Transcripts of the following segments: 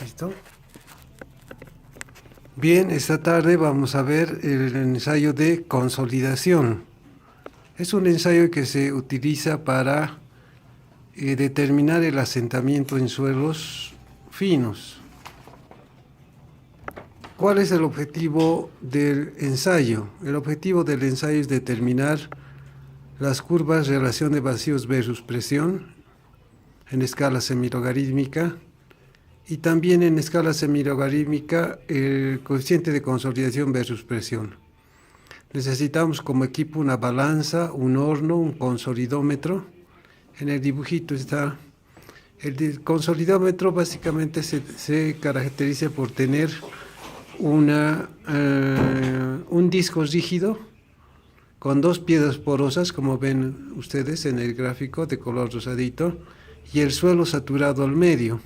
¿Listo? Bien, esta tarde vamos a ver el ensayo de consolidación. Es un ensayo que se utiliza para determinar el asentamiento en suelos finos. ¿Cuál es el objetivo del ensayo? El objetivo del ensayo es determinar las curvas relación de vacíos versus presión en escala semilogarítmica y también en escala semilogarítmica el coeficiente de consolidación versus presión. Necesitamos como equipo una balanza, un horno, un consolidómetro. En el dibujito está el consolidómetro. Básicamente se caracteriza por tener un disco rígido con dos piedras porosas, como ven ustedes en el gráfico de color rosadito, y el suelo saturado al medio.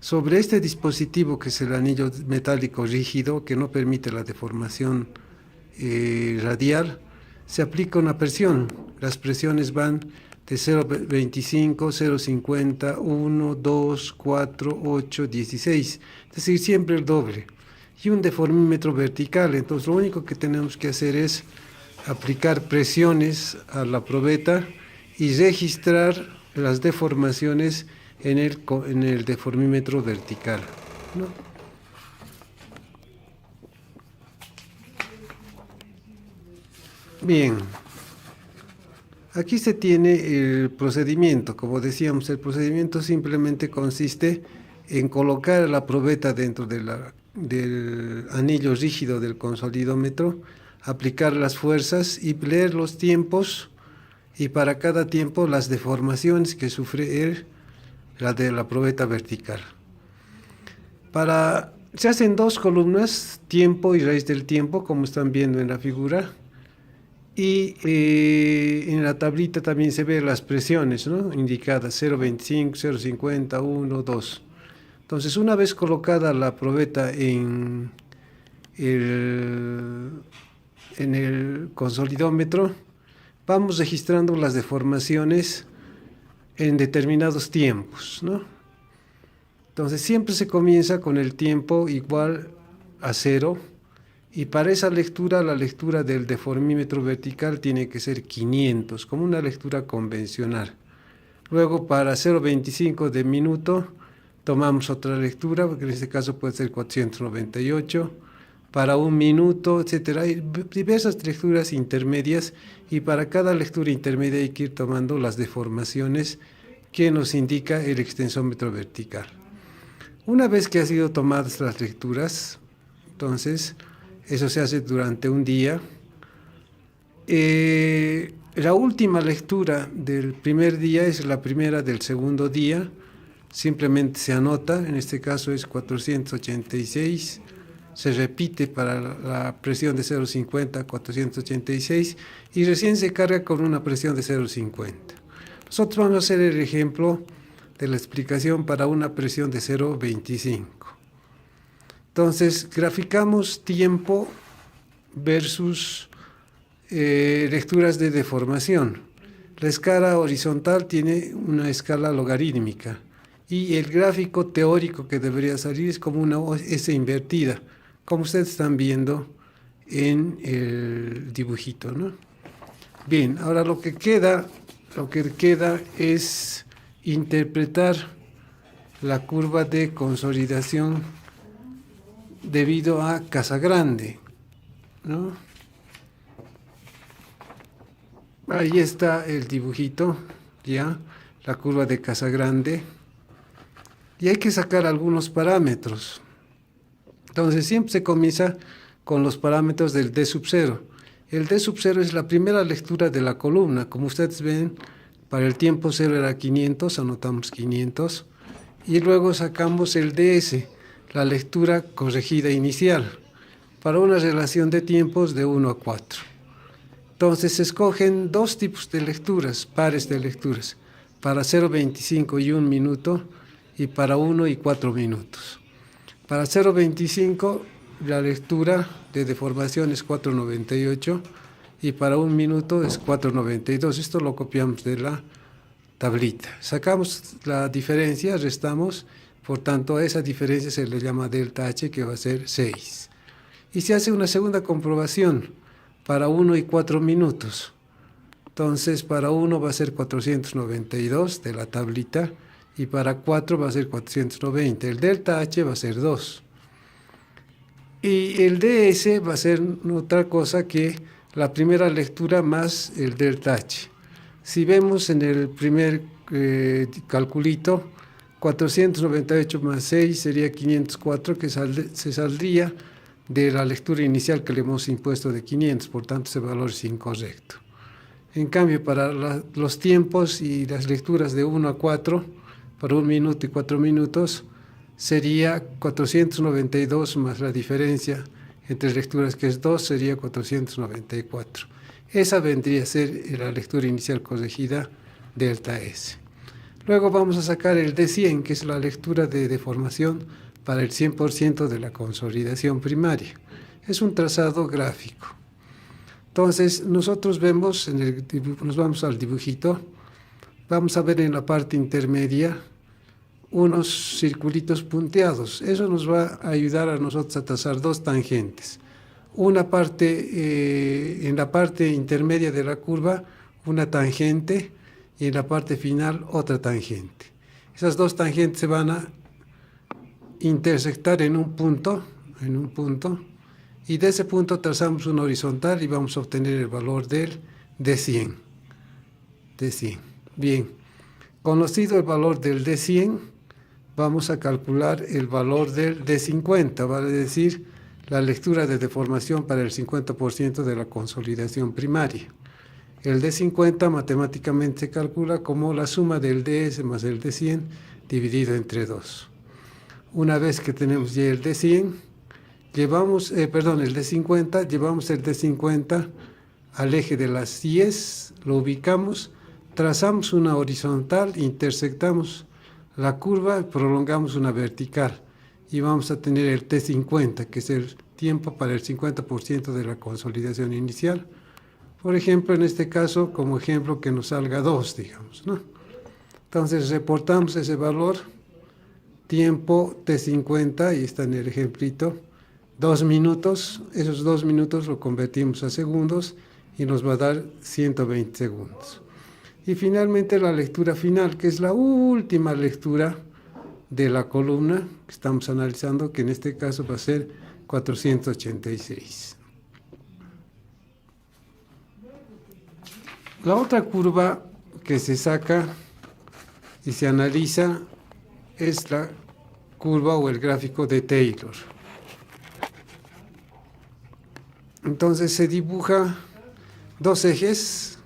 Sobre este dispositivo, que es el anillo metálico rígido, que no permite la deformación radial, se aplica una presión. Las presiones van de 0,25, 0,50, 1, 2, 4, 8, 16, es decir, siempre el doble. Y un deformímetro vertical. Entonces lo único que tenemos que hacer es aplicar presiones a la probeta y registrar las deformaciones en el deformímetro vertical, ¿no? Bien, aquí se tiene el procedimiento. Como decíamos, el procedimiento simplemente consiste en colocar la probeta dentro del anillo rígido del consolidómetro, aplicar las fuerzas y leer los tiempos, y para cada tiempo las deformaciones que sufre la de la probeta vertical. Se hacen dos columnas, tiempo y raíz del tiempo, como están viendo en la figura. Y en la tablita también se ven las presiones, ¿no?, indicadas: 0,25, 0,50, 1, 2. Entonces, una vez colocada la probeta en el consolidómetro, vamos registrando las deformaciones en determinados tiempos, ¿no? Entonces siempre se comienza con el tiempo igual a 0, y para esa lectura, la lectura del deformímetro vertical tiene que ser 500, como una lectura convencional. Luego, para 0,25 de minuto, tomamos otra lectura, porque en este caso puede ser 498, para un minuto, etcétera. Hay diversas lecturas intermedias, y para cada lectura intermedia hay que ir tomando las deformaciones que nos indica el extensómetro vertical. Una vez que han sido tomadas las lecturas, entonces eso se hace durante un día. La última lectura del primer día es la primera del segundo día. Simplemente se anota, en este caso es 486. Se repite para la presión de 0,50, 486, y recién se carga con una presión de 0,50. Nosotros vamos a hacer el ejemplo de la explicación para una presión de 0,25. Entonces, graficamos tiempo versus lecturas de deformación. La escala horizontal tiene una escala logarítmica, y el gráfico teórico que debería salir es como una S invertida, como ustedes están viendo en el dibujito, ¿no? Bien, ahora lo que queda es interpretar la curva de consolidación debido a Casagrande, ¿no? Ahí está el dibujito, ya, la curva de Casagrande, y hay que sacar algunos parámetros. Entonces siempre se comienza con los parámetros del D sub 0. El D sub 0 es la primera lectura de la columna. Como ustedes ven, para el tiempo 0 era 500, anotamos 500, y luego sacamos el DS, la lectura corregida inicial, para una relación de tiempos de 1 a 4. Entonces se escogen dos tipos de lecturas, pares de lecturas, para 0,25 y 1 minuto, y para 1 y 4 minutos. Para 0,25 la lectura de deformación es 4,98, y para 1 minuto es 4,92. Esto lo copiamos de la tablita. Sacamos la diferencia, restamos, Por tanto, a esa diferencia se le llama delta H, que va a ser 6. Y se hace una segunda comprobación para 1 y 4 minutos. Entonces, para 1 va a ser 492 de la tablita y para 4 va a ser 490. El delta H va a ser 2. Y el DS va a ser otra cosa que la primera lectura más el delta H. Si vemos en el primer calculito, 498 más 6 sería 504, que se saldría de la lectura inicial que le hemos impuesto de 500, por tanto ese valor es incorrecto. En cambio, para los tiempos y las lecturas de 1 a 4, para 1 minuto y 4 minutos, sería 492 más la diferencia entre lecturas, que es 2, sería 494. Esa vendría a ser la lectura inicial corregida delta S. Luego vamos a sacar el D100, que es la lectura de deformación para el 100% de la consolidación primaria. Es un trazado gráfico. Entonces, nosotros vemos, nos vamos al dibujito, vamos a ver en la parte intermedia unos circulitos punteados. Eso nos va a ayudar a nosotros a trazar dos tangentes. Una parte, en la parte intermedia de la curva, una tangente, y en la parte final otra tangente. Esas dos tangentes se van a intersectar en un punto, y de ese punto trazamos una horizontal y vamos a obtener el valor del D100. Bien, conocido el valor del D100, vamos a calcular el valor del D50, vale decir, la lectura de deformación para el 50% de la consolidación primaria. El D50 matemáticamente se calcula como la suma del DS más el D100 dividido entre 2. Una vez que tenemos ya el D100, el D50, llevamos el D50 al eje de las 10, lo ubicamos, trazamos una horizontal, intersectamos la curva, prolongamos una vertical y vamos a tener el T50, que es el tiempo para el 50% de la consolidación inicial. Por ejemplo, en este caso, como ejemplo, que nos salga 2, digamos, ¿no? Entonces, reportamos ese valor, tiempo T50, y está en el ejemplito, 2 minutos, esos 2 minutos lo convertimos a segundos y nos va a dar 120 segundos. Y finalmente la lectura final, que es la última lectura de la columna que estamos analizando, que en este caso va a ser 486. La otra curva que se saca y se analiza es la curva o el gráfico de Taylor. Entonces se dibuja dos ejes,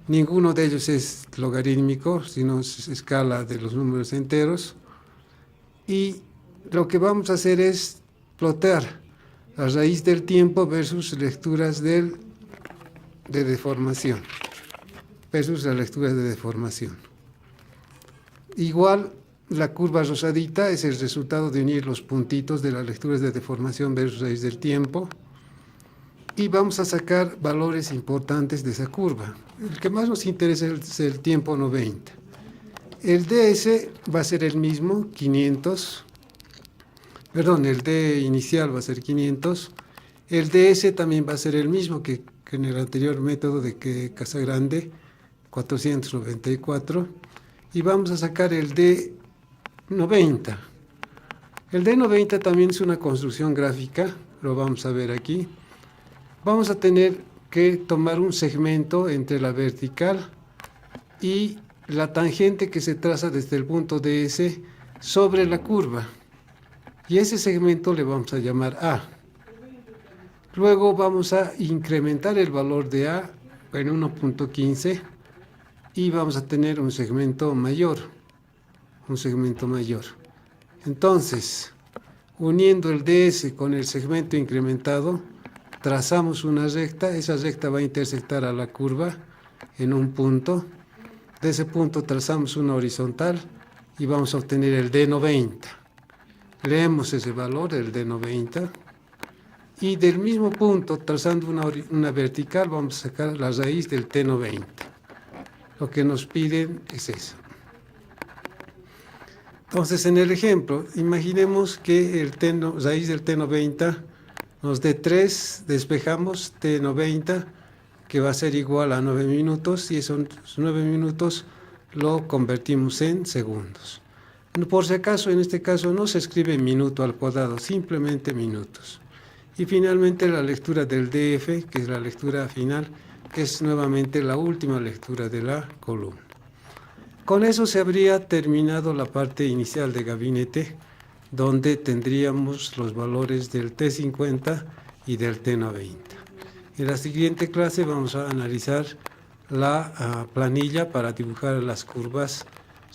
ninguno de ellos es logarítmico, sino es escala de los números enteros, y lo que vamos a hacer es plotear la raíz del tiempo versus lecturas de deformación, versus las lecturas de deformación. Igual, la curva rosadita es el resultado de unir los puntitos de las lecturas de deformación versus raíz del tiempo, y vamos a sacar valores importantes de esa curva. El que más nos interesa es el tiempo 90. El DS va a ser el mismo, 500. Perdón, el D inicial va a ser 500. El DS también va a ser el mismo que en el anterior método de Casagrande, 494. Y vamos a sacar el D90. El D90 también es una construcción gráfica, lo vamos a ver aquí. Vamos a tener que tomar un segmento entre la vertical y la tangente que se traza desde el punto DS sobre la curva. Y ese segmento le vamos a llamar A. Luego vamos a incrementar el valor de A en 1.15 y vamos a tener un segmento mayor. Entonces, uniendo el DS con el segmento incrementado, trazamos una recta, esa recta va a intersectar a la curva en un punto, de ese punto trazamos una horizontal y vamos a obtener el D90. Leemos ese valor, el D90, y del mismo punto, trazando una vertical, vamos a sacar la raíz del T90. Lo que nos piden es eso. Entonces, en el ejemplo, imaginemos que el raíz del T90 nos dé 3, despejamos T90, que va a ser igual a 9 minutos, y esos 9 minutos lo convertimos en segundos. Por si acaso, en este caso no se escribe minuto al cuadrado, simplemente minutos. Y finalmente la lectura del DF, que es la lectura final, que es nuevamente la última lectura de la columna. Con eso se habría terminado la parte inicial de gabinete, donde tendríamos los valores del T50 y del T90. En la siguiente clase vamos a analizar la planilla para dibujar las curvas,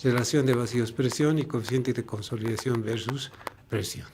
relación de vacíos presión y coeficiente de consolidación versus presión.